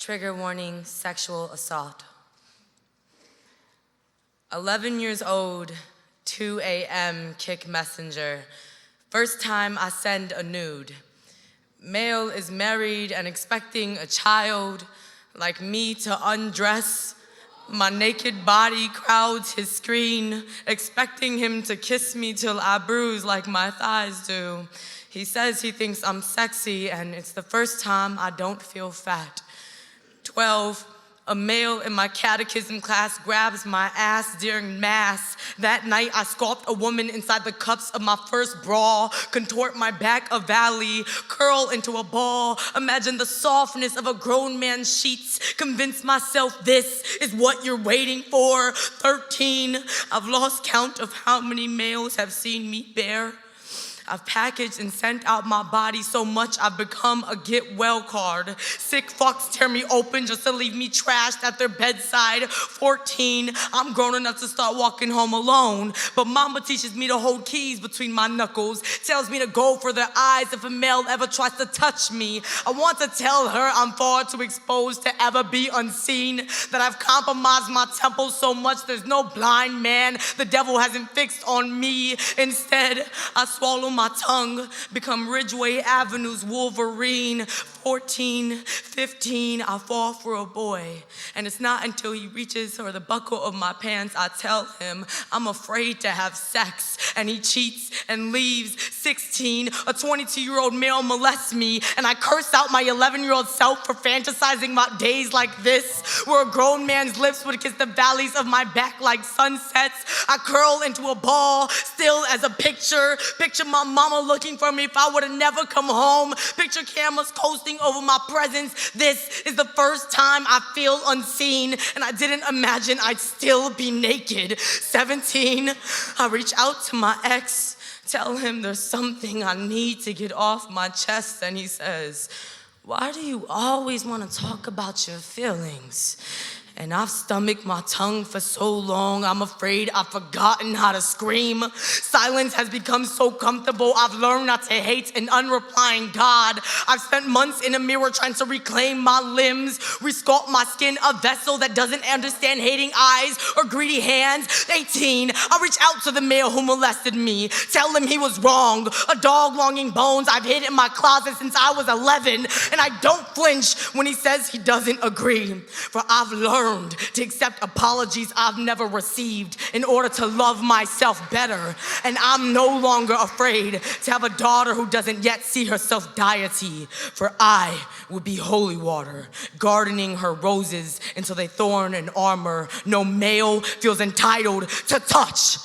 Trigger warning, sexual assault. 11 years old, 2 a.m., kick messenger. First time I send a nude. Male is married and expecting a child, like me to undress. My naked body crowds his screen, expecting him to kiss me till I bruise like my thighs do. He says he thinks I'm sexy and it's the first time I don't feel fat. 12, a male in my catechism class grabs my ass during mass. That night I sculpt a woman inside the cups of my first bra, contort my back a valley, curl into a ball, imagine the softness of a grown man's sheets, convince myself this is what you're waiting for. 13, I've lost count of how many males have seen me bare. I've packaged and sent out my body so much I've become a get well card. Sick fucks tear me open just to leave me trashed at their bedside. 14, I'm grown enough to start walking home alone, but mama teaches me to hold keys between my knuckles, tells me to go for their eyes if a male ever tries to touch me. I want to tell her I'm far too exposed to ever be unseen, that I've compromised my temple so much there's no blind man the devil hasn't fixed on me. Instead, I swallow my tongue, become Ridgeway Avenue's Wolverine. 14, 15, I fall for a boy. And it's not until he reaches for the buckle of my pants I tell him I'm afraid to have sex. And he cheats and leaves. 16, a 22-year-old male molests me, and I curse out my 11-year-old self for fantasizing about days like this, where a grown man's lips would kiss the valleys of my back like sunsets. I curl into a ball, still as a picture. Picture my mama looking for me if I would have never come home. Picture cameras coasting over my presence. This is the first time I feel unseen, and I didn't imagine I'd still be naked. 17, I reach out to my ex, tell him there's something I need to get off my chest, and he says, "Why do you always want to talk about your feelings?" And I've stomached my tongue for so long, I'm afraid I've forgotten how to scream. Silence has become so comfortable, I've learned not to hate an unreplying God. I've spent months in a mirror trying to reclaim my limbs, resculpt my skin, a vessel that doesn't understand hating eyes or greedy hands. 18, I reach out to the male who molested me, tell him he was wrong. A dog longing bones I've hid in my closet since I was 11, and I don't flinch when he says he doesn't agree. For I've learned to accept apologies I've never received in order to love myself better. And I'm no longer afraid to have a daughter who doesn't yet see herself deity. For I will be holy water, gardening her roses until they thorn and armor no male feels entitled to touch.